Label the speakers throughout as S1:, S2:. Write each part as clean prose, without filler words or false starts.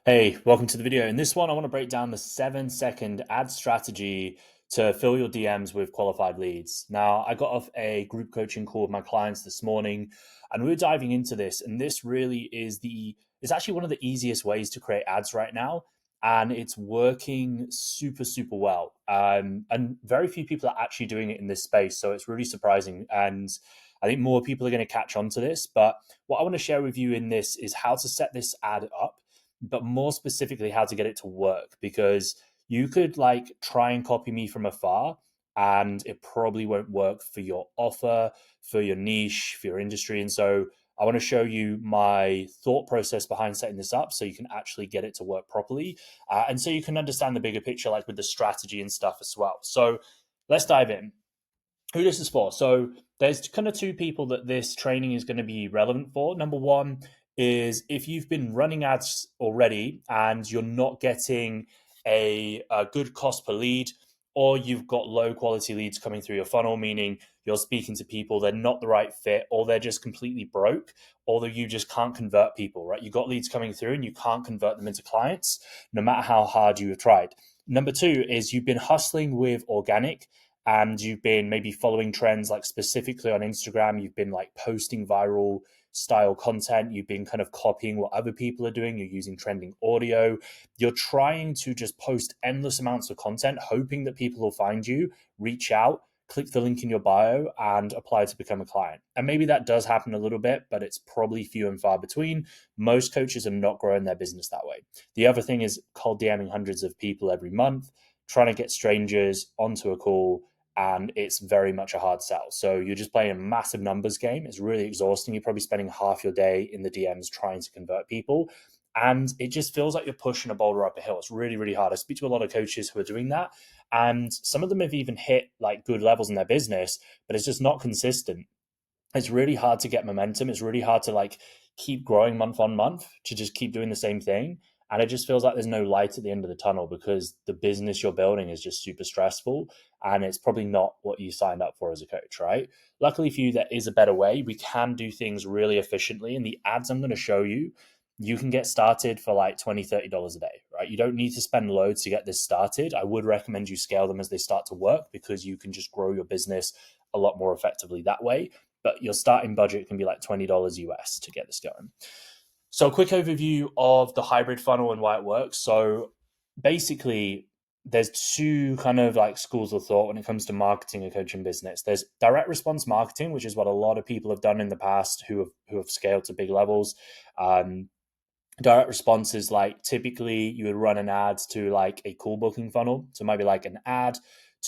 S1: Hey, welcome to the video. In this one, I want to break down the 7-second ad strategy to fill your DMs with qualified leads. Now, I got off a group coaching call with my clients this morning, and we were diving into this. And this really it's actually one of the easiest ways to create ads right now. And it's working super, super well. And very few people are actually doing it in this space. So it's really surprising. And I think more people are going to catch on to this. But what I want to share with you in this is how to set this ad up, but more specifically how to get it to work, because you could like try and copy me from afar and it probably won't work for your offer, for your niche, for your industry. And so I want to show you my thought process behind setting this up so you can actually get it to work properly. And so you can understand the bigger picture, like with the strategy and stuff as well. So let's dive in. Who this is for. So there's kind of two people that this training is going to be relevant for. Number one is if you've been running ads already and you're not getting a good cost per lead, or you've got low quality leads coming through your funnel, meaning you're speaking to people, they're not the right fit, or they're just completely broke, or you just can't convert people, right? You've got leads coming through and you can't convert them into clients, no matter how hard you have tried. Number two is you've been hustling with organic and you've been maybe following trends, like specifically on Instagram, you've been like posting viral style content, you've been kind of copying what other people are doing, you're using trending audio, you're trying to just post endless amounts of content, hoping that people will find you, reach out, click the link in your bio and apply to become a client. And maybe that does happen a little bit, but it's probably few and far between. Most coaches are not growing their business that way. The other thing is cold DMing hundreds of people every month, trying to get strangers onto a call, and it's very much a hard sell. So you're just playing a massive numbers game. It's really exhausting. You're probably spending half your day in the DMs trying to convert people. And it just feels like you're pushing a boulder up a hill. It's really, really hard. I speak to a lot of coaches who are doing that. And some of them have even hit like good levels in their business, but it's just not consistent. It's really hard to get momentum. It's really hard to like keep growing month on month, to just keep doing the same thing. And it just feels like there's no light at the end of the tunnel because the business you're building is just super stressful and it's probably not what you signed up for as a coach, right? Luckily for you, there is a better way. We can do things really efficiently. And the ads I'm going to show you, you can get started for like $20, $30 a day, right? You don't need to spend loads to get this started. I would recommend you scale them as they start to work because you can just grow your business a lot more effectively that way, but your starting budget can be like $20 US to get this going. So, a quick overview of the hybrid funnel and why it works. So, basically, there's two kind of like schools of thought when it comes to marketing a coaching business. There's direct response marketing, which is what a lot of people have done in the past who have scaled to big levels. Um, Direct response is like typically you would run an ad to like a call booking funnel. So it might be like an ad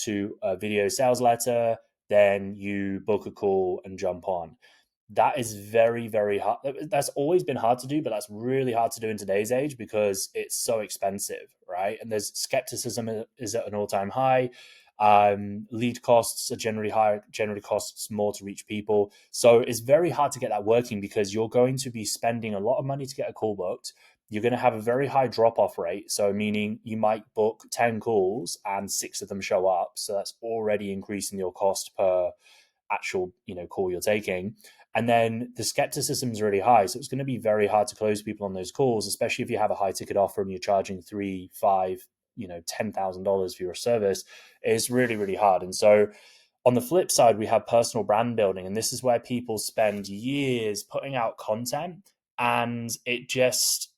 S1: to a video sales letter, then you book a call and jump on. That is very, very hard. That's always been hard to do, but that's really hard to do in today's age because it's so expensive, right? And there's skepticism is at an all-time high. Lead costs are generally higher, generally costs more to reach people. So it's very hard to get that working because you're going to be spending a lot of money to get a call booked. You're going to have a very high drop off rate. So, meaning you might book 10 calls and six of them show up. So, that's already increasing your cost per actual call you're taking. And then the skepticism is really high, so it's going to be very hard to close people on those calls, especially if you have a high ticket offer and you're charging three, five, $10,000 for your service. It's really, really hard. And so on the flip side, we have personal brand building, and this is where people spend years putting out content, and it just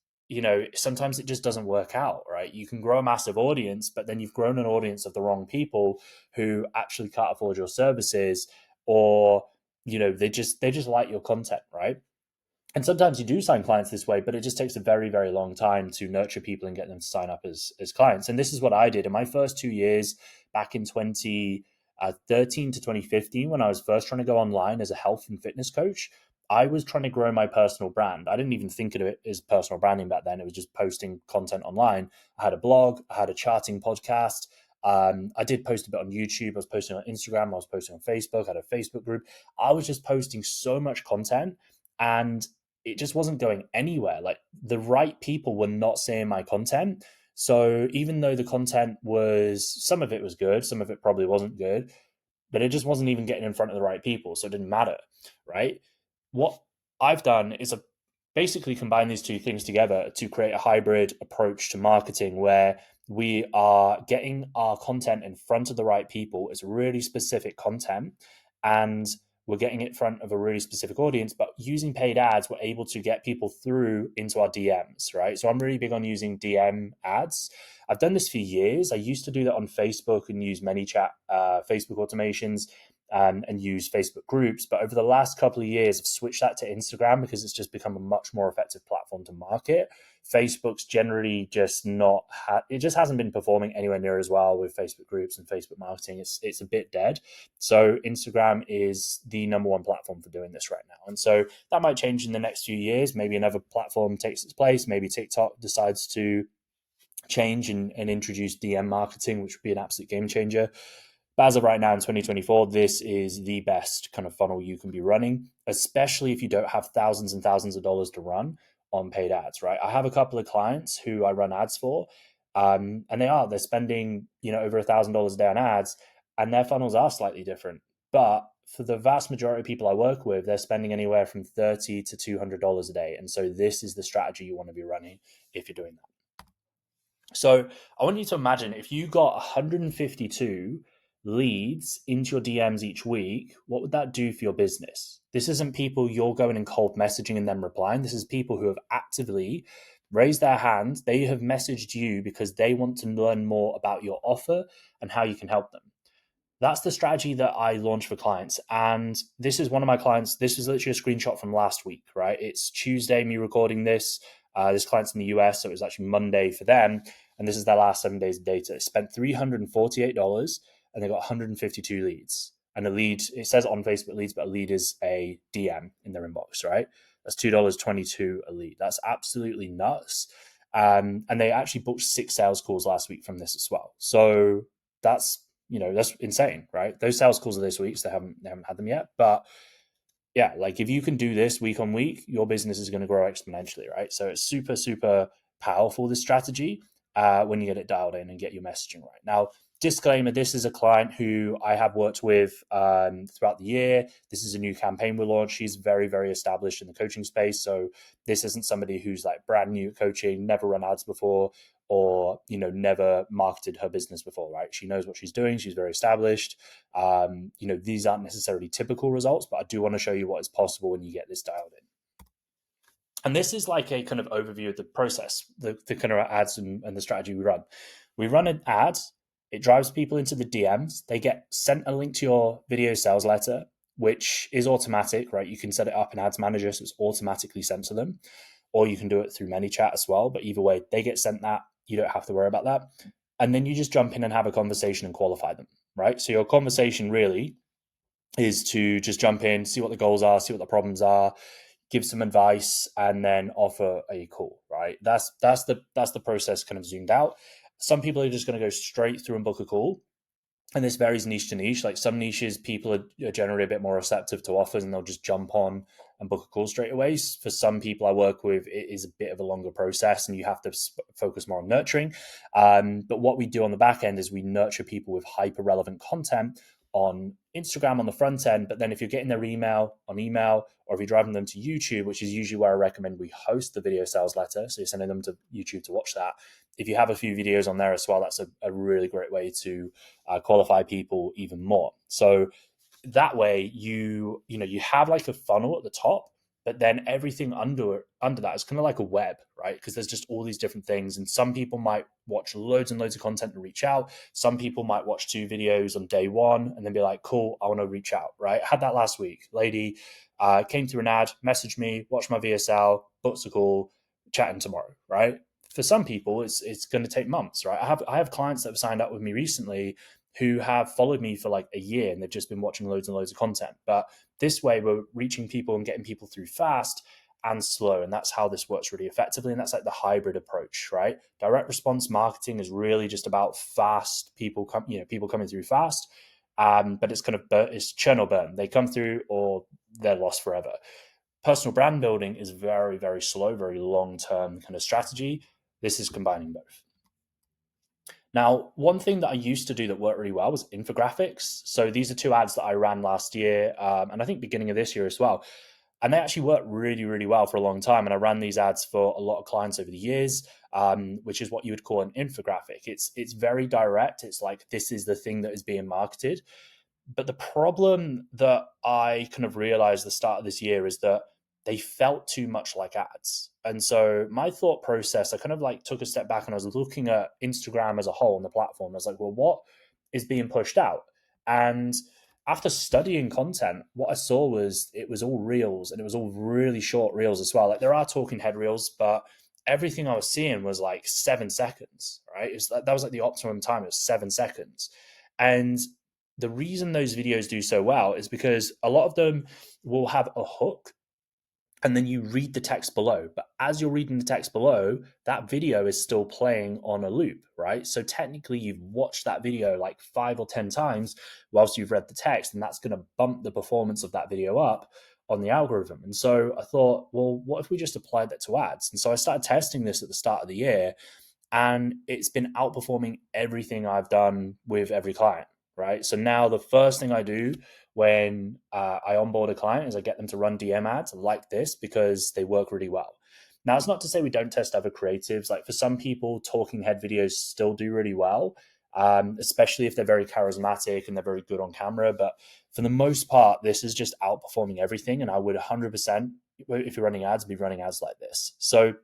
S1: sometimes it just doesn't work out, right? You can grow a massive audience, but then you've grown an audience of the wrong people who actually can't afford your services, or they just like your content, right? And sometimes you do sign clients this way, but it just takes a very, very long time to nurture people and get them to sign up as clients. And this is what I did in my first 2 years back in 2013 to 2015, when I was first trying to go online as a health and fitness coach. I was trying to grow my personal brand. I didn't even think of it as personal branding back then. It was just posting content online. I had a blog, I had a charting podcast. I did post a bit on YouTube. I was posting on Instagram. I was posting on Facebook. I had a Facebook group. I was just posting so much content, and it just wasn't going anywhere. Like the right people were not seeing my content. So even though the content some of it was good, some of it probably wasn't good, but it just wasn't even getting in front of the right people. So it didn't matter, right? What I've done is basically combine these two things together to create a hybrid approach to marketing where we are getting our content in front of the right people. It's really specific content, and we're getting it in front of a really specific audience. But using paid ads, we're able to get people through into our DMs, right? So I'm really big on using DM ads. I've done this for years. I used to do that on Facebook and use ManyChat, Facebook automations, and use Facebook groups. But over the last couple of years, I've switched that to Instagram because it's just become a much more effective platform to market. Facebook's generally just not, it just hasn't been performing anywhere near as well with Facebook groups and Facebook marketing. It's a bit dead. So Instagram is the number one platform for doing this right now. And so that might change in the next few years. Maybe another platform takes its place. Maybe TikTok decides to change and introduce DM marketing, which would be an absolute game changer. But as of right now in 2024, this is the best kind of funnel you can be running, especially if you don't have thousands and thousands of dollars to run on paid ads, right? I have a couple of clients who I run ads for, and they're spending, over $1,000 a day on ads, and their funnels are slightly different. But for the vast majority of people I work with, they're spending anywhere from $30 to $200 a day. And so this is the strategy you want to be running if you're doing that. So I want you to imagine if you got 152 leads into your DMs each week, what would that do for your business? This isn't people you're going and cold messaging and then replying. This is people who have actively raised their hand. They have messaged you because they want to learn more about your offer and how you can help them. That's the strategy that I launch for clients. And this is one of my clients. This is literally a screenshot from last week, right? It's Tuesday, me recording this. This client's in the US, so it was actually Monday for them. And this is their last 7 days of data. It spent $348 and they got 152 leads. And a lead, it says on Facebook leads, but a lead is a DM in their inbox, right? That's $2.22 a lead. That's absolutely nuts. And they actually booked 6 sales calls last week from this as well. So that's insane, right? Those sales calls are this week, so they haven't had them yet. But yeah, like if you can do this week on week, your business is going to grow exponentially, right? So it's super, super powerful, this strategy, when you get it dialed in and get your messaging right. Now, disclaimer, this is a client who I have worked with throughout the year. This is a new campaign we launched. She's very, very established in the coaching space. So this isn't somebody who's like brand new at coaching, never run ads before, or never marketed her business before, right? She knows what she's doing. She's very established. These aren't necessarily typical results, but I do want to show you what is possible when you get this dialed in. And this is like a kind of overview of the process, the kind of ads and the strategy we run. We run an ad. It drives people into the DMs. They get sent a link to your video sales letter, which is automatic, right? You can set it up in Ads Manager, so it's automatically sent to them, or you can do it through ManyChat as well. But either way, they get sent that. You don't have to worry about that. And then you just jump in and have a conversation and qualify them, right? So your conversation really is to just jump in, see what the goals are, see what the problems are, give some advice, and then offer a call, right? That's the process kind of zoomed out. Some people are just going to go straight through and book a call. And this varies niche to niche. Like some niches, people are generally a bit more receptive to offers and they'll just jump on and book a call straight away. For some people I work with, it is a bit of a longer process and you have to focus more on nurturing. But what we do on the back end is we nurture people with hyper relevant content on Instagram on the front end. But then if you're getting their email on email, or if you're driving them to YouTube, which is usually where I recommend we host the video sales letter, so you're sending them to YouTube to watch that. If you have a few videos on there as well, that's a really great way to qualify people even more. So that way you have like a funnel at the top, but then everything under that is kind of like a web, right? Because there's just all these different things. And some people might watch loads and loads of content and reach out. Some people might watch 2 videos on day one and then be like, cool, I want to reach out, right? I had that last week. Lady came through an ad, messaged me, watched my VSL, booked a call, chatting tomorrow, right? For some people, it's going to take months, right? I have clients that have signed up with me recently who have followed me for like a year and they've just been watching loads and loads of content. But this way we're reaching people and getting people through fast and slow. And that's how this works really effectively. And that's like the hybrid approach, right? Direct response marketing is really just about fast people coming through fast. But it's churn or burn. They come through or they're lost forever. Personal brand building is very, very slow, very long-term kind of strategy. This is combining both. Now, one thing that I used to do that worked really well was infographics. So these are 2 ads that I ran last year, and I think beginning of this year as well. And they actually worked really, really well for a long time. And I ran these ads for a lot of clients over the years, which is what you would call an infographic. It's very direct. It's like, this is the thing that is being marketed. But the problem that I kind of realized at the start of this year is that they felt too much like ads. And so my thought process, I kind of like took a step back and I was looking at Instagram as a whole on the platform. I was like, well, what is being pushed out? And after studying content, what I saw was it was all reels, and it was all really short reels as well. Like, there are talking head reels, but everything I was seeing was like 7 seconds, right? That was like the optimum time. It was 7 seconds. And the reason those videos do so well is because a lot of them will have a hook, and then you read the text below. But as you're reading the text below, that video is still playing on a loop, right? So technically, you've watched that video like 5 or 10 times whilst you've read the text, and that's going to bump the performance of that video up on the algorithm. And so I thought, well, what if we just applied that to ads? And so I started testing this at the start of the year, and it's been outperforming everything I've done with every client, right? So now the first thing I do when I onboard a client is I get them to run DM ads like this because they work really well. Now, it's not to say we don't test other creatives. Like, for some people, talking head videos still do really well, especially if they're very charismatic and they're very good on camera. But for the most part, this is just outperforming everything. And I would 100%, if you're running ads, be running ads like this. So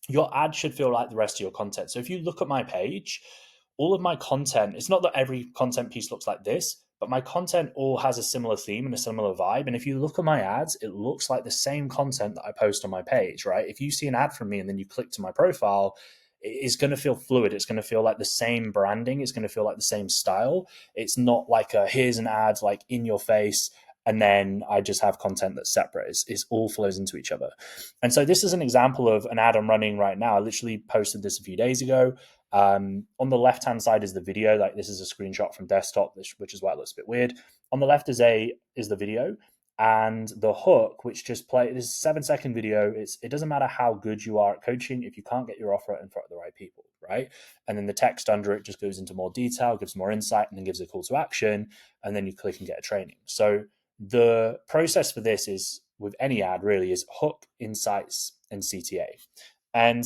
S1: your ad should feel like the rest of your content. So if you look at my page, all of my content, it's not that every content piece looks like this, but my content all has a similar theme and a similar vibe. And if you look at my ads, it looks like the same content that I post on my page, right? If you see an ad from me and then you click to my profile, it's going to feel fluid. It's going to feel like the same branding. It's going to feel like the same style. It's not like here's an ad like in your face, and then I just have content that's separate. It all flows into each other. And so this is an example of an ad I'm running right now. I literally posted this a few days ago. On the left-hand side is the video. Like, this is a screenshot from desktop, which is why it looks a bit weird. On the left is the video, and the hook, which just play. This is a 7-second video. It doesn't matter how good you are at coaching if you can't get your offer in front of the right people, right? And then the text under it just goes into more detail, gives more insight, and then gives a call to action, and then you click and get a training. So the process for this is, with any ad really, is hook, insights, and CTA. And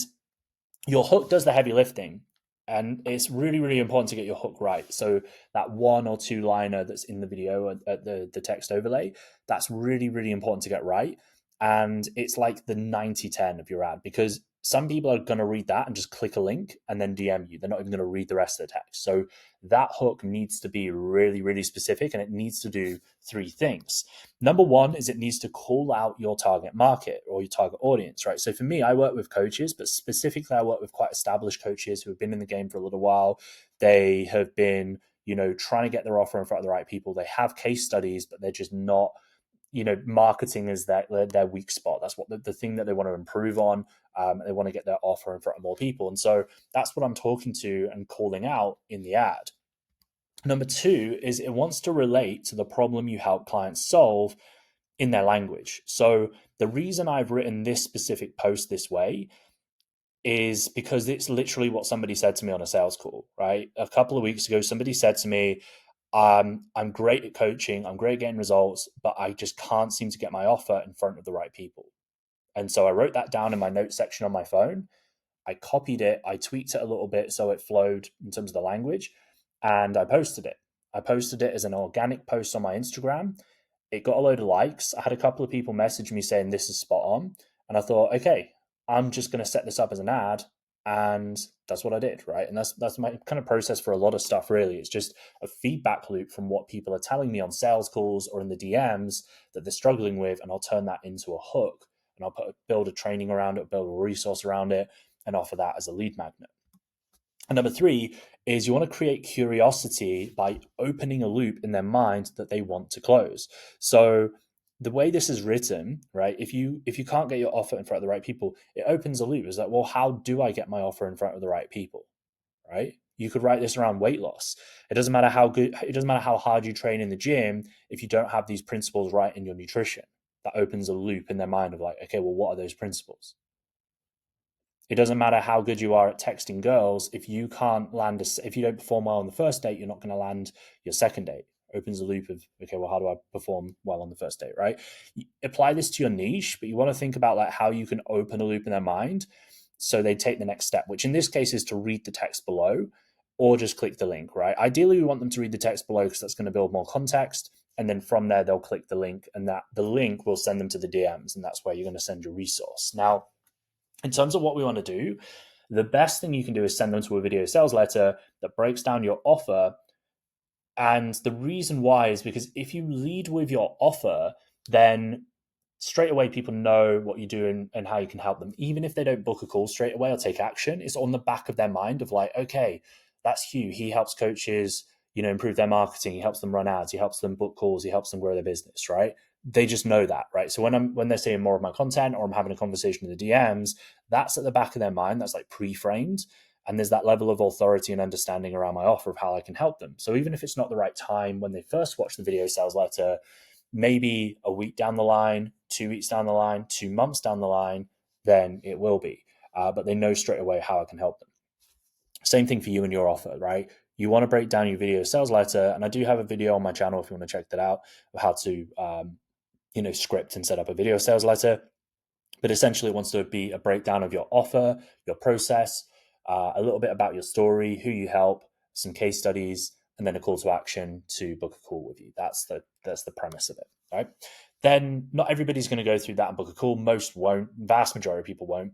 S1: your hook does the heavy lifting, and it's really, really important to get your hook right. So that 1 or 2 liner that's in the video at the text overlay, that's really, really important to get right. And it's like the 90-10 of your ad, because some people are going to read that and just click a link and then DM you. They're not even going to read the rest of the text. So that hook needs to be really, really specific, and it needs to do 3 things. Number one is it needs to call out your target market or your target audience, right? So for me, I work with coaches, but specifically I work with quite established coaches who have been in the game for a little while. They have been, trying to get their offer in front of the right people. They have case studies, but they're just not, marketing is their weak spot. That's what the thing that they want to improve on. They want to get their offer in front of more people. And so that's what I'm talking to and calling out in the ad. Number 2 is it wants to relate to the problem you help clients solve in their language. So the reason I've written this specific post this way is because it's literally what somebody said to me on a sales call, right? A couple of weeks ago, somebody said to me, I'm great at coaching, I'm great at getting results, but I just can't seem to get my offer in front of the right people. And so I wrote that down in my notes section on my phone. I copied it, I tweaked it a little bit so it flowed in terms of the language, and I posted it. I posted it as an organic post on my Instagram. It got a load of likes. I had a couple of people message me saying this is spot on. And I thought, okay, I'm just going to set this up as an ad. And that's what I did, right? And that's my kind of process for a lot of stuff, really. It's just a feedback loop from what people are telling me on sales calls or in the DMs that they're struggling with, and I'll turn that into a hook, and I'll build a training around it, build a resource around it, and offer that as a lead magnet. And number 3 is you want to create curiosity by opening a loop in their mind that they want to close. So the way this is written, right, if you can't get your offer in front of the right people, it opens a loop. It's like, well, how do I get my offer in front of the right people, right? You could write this around weight loss. It doesn't matter how hard you train in the gym if you don't have these principles right in your nutrition. That opens a loop in their mind of like, okay, well, what are those principles? It doesn't matter how good you are at texting girls if you can't land if you don't perform well on the first date, you're not going to land your second date, opens the loop of, okay, well, how do I perform well on the first date, right? You apply this to your niche, but you want to think about like how you can open a loop in their mind so they take the next step, which in this case is to read the text below or just click the link, right? Ideally, we want them to read the text below because that's going to build more context. And then from there, they'll click the link, and that the link will send them to the DMs, and that's where you're going to send your resource. Now, in terms of what we want to do, the best thing you can do is send them to a video sales letter that breaks down your offer. And the reason why is because if you lead with your offer, then straight away people know what you do and how you can help them. Even if they don't book a call straight away or take action, it's on the back of their mind of like, okay, that's Hugh. He helps coaches, improve their marketing. He helps them run ads. He helps them book calls. He helps them grow their business, right? They just know that, right? So when they're seeing more of my content or I'm having a conversation in the DMs, that's at the back of their mind. That's like pre-framed. And there's that level of authority and understanding around my offer of how I can help them. So even if it's not the right time when they first watch the video sales letter, maybe a week down the line, 2 weeks down the line, 2 months down the line, then it will be. But they know straight away how I can help them. Same thing for you and your offer, right? You want to break down your video sales letter. And I do have a video on my channel if you want to check that out of how to, script and set up a video sales letter. But essentially it wants to be a breakdown of your offer, your process, a little bit about your story, who you help, some case studies, and then a call to action to book a call with you. That's the premise of it, right? Then not everybody's going to go through that and book a call. Most won't. Vast majority of people won't.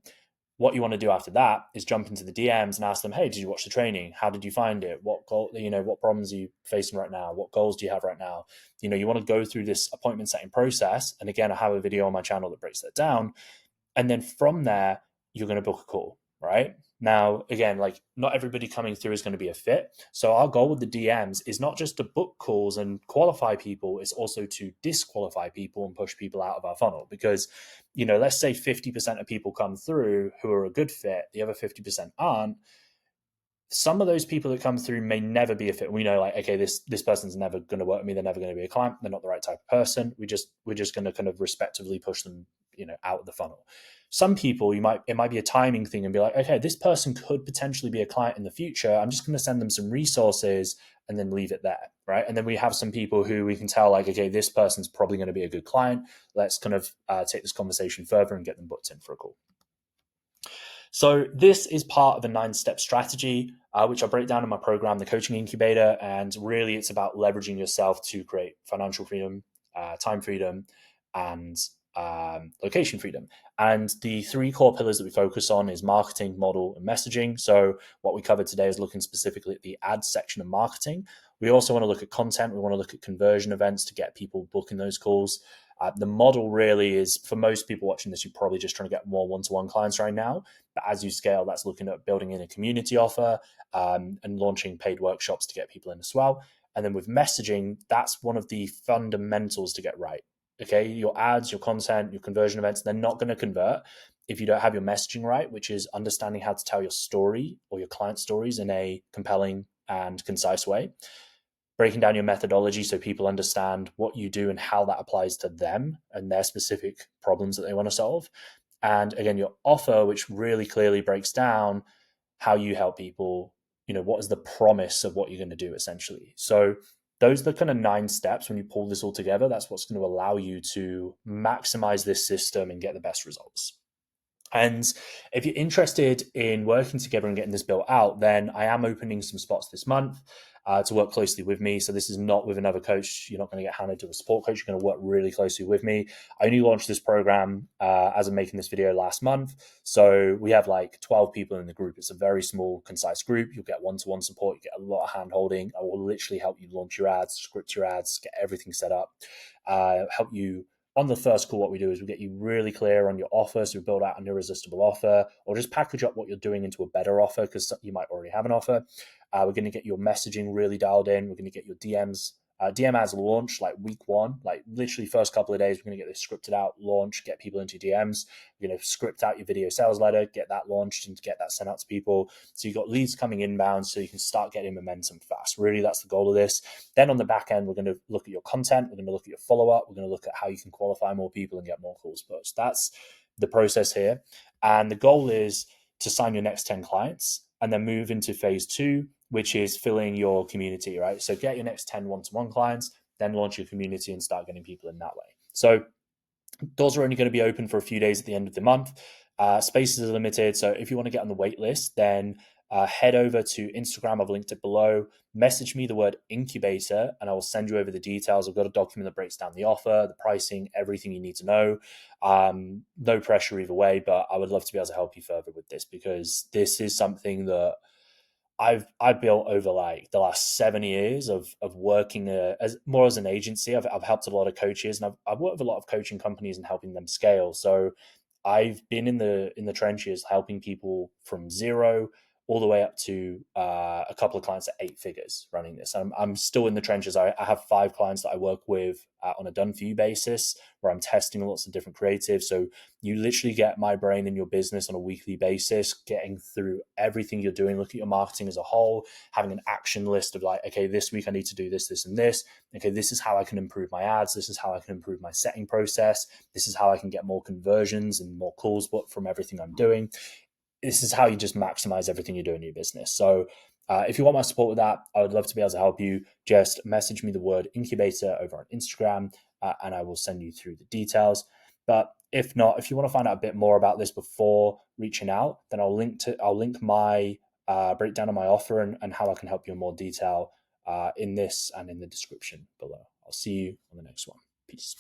S1: What you want to do after that is jump into the DMs and ask them, hey, did you watch the training? How did you find it? What goal, what problems are you facing right now? What goals do you have right now? You want to go through this appointment setting process. And again, I have a video on my channel that breaks that down. And then from there, you're going to book a call, right? Now, again, like not everybody coming through is going to be a fit. So our goal with the DMs is not just to book calls and qualify people, it's also to disqualify people and push people out of our funnel. Because, let's say 50% of people come through who are a good fit, the other 50% aren't. Some of those people that come through may never be a fit. We know like, okay, this person's never going to work with me. They're never going to be a client. They're not the right type of person. We're just going to kind of respectively push them, out of the funnel. Some people it might be a timing thing and be like, okay, this person could potentially be a client in the future. I'm just going to send them some resources and then leave it there, right? And then we have some people who we can tell like, okay, this person's probably going to be a good client. Let's kind of take this conversation further and get them booked in for a call. So this is part of a 9-step strategy, which I break down in my program, the Coaching Incubator. And really it's about leveraging yourself to create financial freedom, time freedom, and location freedom. And the 3 core pillars that we focus on is marketing, model, and messaging. So what we covered today is looking specifically at the ads section of marketing. We also want to look at content. We want to look at conversion events to get people booking those calls. The model really is, for most people watching this, you're probably just trying to get more one-to-one clients right now. But as you scale, that's looking at building in a community offer and launching paid workshops to get people in as well. And then with messaging, that's one of the fundamentals to get right. Okay, your ads, your content, your conversion events, they're not going to convert if you don't have your messaging right, which is understanding how to tell your story or your client stories in a compelling and concise way. Breaking down your methodology so people understand what you do and how that applies to them and their specific problems that they want to solve. And again, your offer, which really clearly breaks down how you help people, what is the promise of what you're going to do essentially. So those are the kind of 9 steps. When you pull this all together, that's what's going to allow you to maximize this system and get the best results. And if you're interested in working together and getting this built out, then I am opening some spots this month to work closely with me. So this is not with another coach. You're not going to get handed to a support coach. You're going to work really closely with me. I only launched this program as I'm making this video last month. So we have like 12 people in the group. It's a very small, concise group. You'll get one-to-one support. You get a lot of hand-holding. I will literally help you launch your ads, script your ads, get everything set up, help you. On the first call, what we do is we get you really clear on your offer. So we build out an irresistible offer or just package up what you're doing into a better offer because you might already have an offer. We're going to get your messaging really dialed in. We're going to get your DMs, DM ads launched like week 1, like literally first couple of days. We're going to get this scripted out, launch, get people into DMs. We're going to script out your video sales letter, get that launched and get that sent out to people. So you've got leads coming inbound so you can start getting momentum fast. Really, that's the goal of this. Then on the back end, we're going to look at your content. We're going to look at your follow-up. We're going to look at how you can qualify more people and get more calls booked. That's the process here. And the goal is to sign your next 10 clients and then move into phase two, which is filling your community, right? So get your next 10 one-to-one clients, then launch your community and start getting people in that way. So doors are only going to be open for a few days at the end of the month. Spaces are limited. So if you want to get on the wait list, then head over to Instagram. I've linked it below. Message me the word incubator and I will send you over the details. I've got a document that breaks down the offer, the pricing, everything you need to know. No pressure either way, but I would love to be able to help you further with this because this is something that I've built over like the last 7 years of working as more as an agency. I've helped a lot of coaches and I've worked with a lot of coaching companies and helping them scale. So I've been in the trenches helping people from zero all the way up to a couple of clients at 8 figures running this. I'm still in the trenches. I have 5 clients that I work with on a done for you basis where I'm testing lots of different creatives. So you literally get my brain in your business on a weekly basis, getting through everything you're doing, look at your marketing as a whole, having an action list of like, okay, this week I need to do this, this, and this. Okay, this is how I can improve my ads. This is how I can improve my setting process. This is how I can get more conversions and more calls from everything I'm doing. This is how you just maximize everything you do in your business. So if you want my support with that, I would love to be able to help you. Just message me the word incubator over on Instagram and I will send you through the details. But if not, if you want to find out a bit more about this before reaching out, then I'll link my breakdown of my offer and how I can help you in more detail in this and in the description below. I'll see you on the next one. Peace.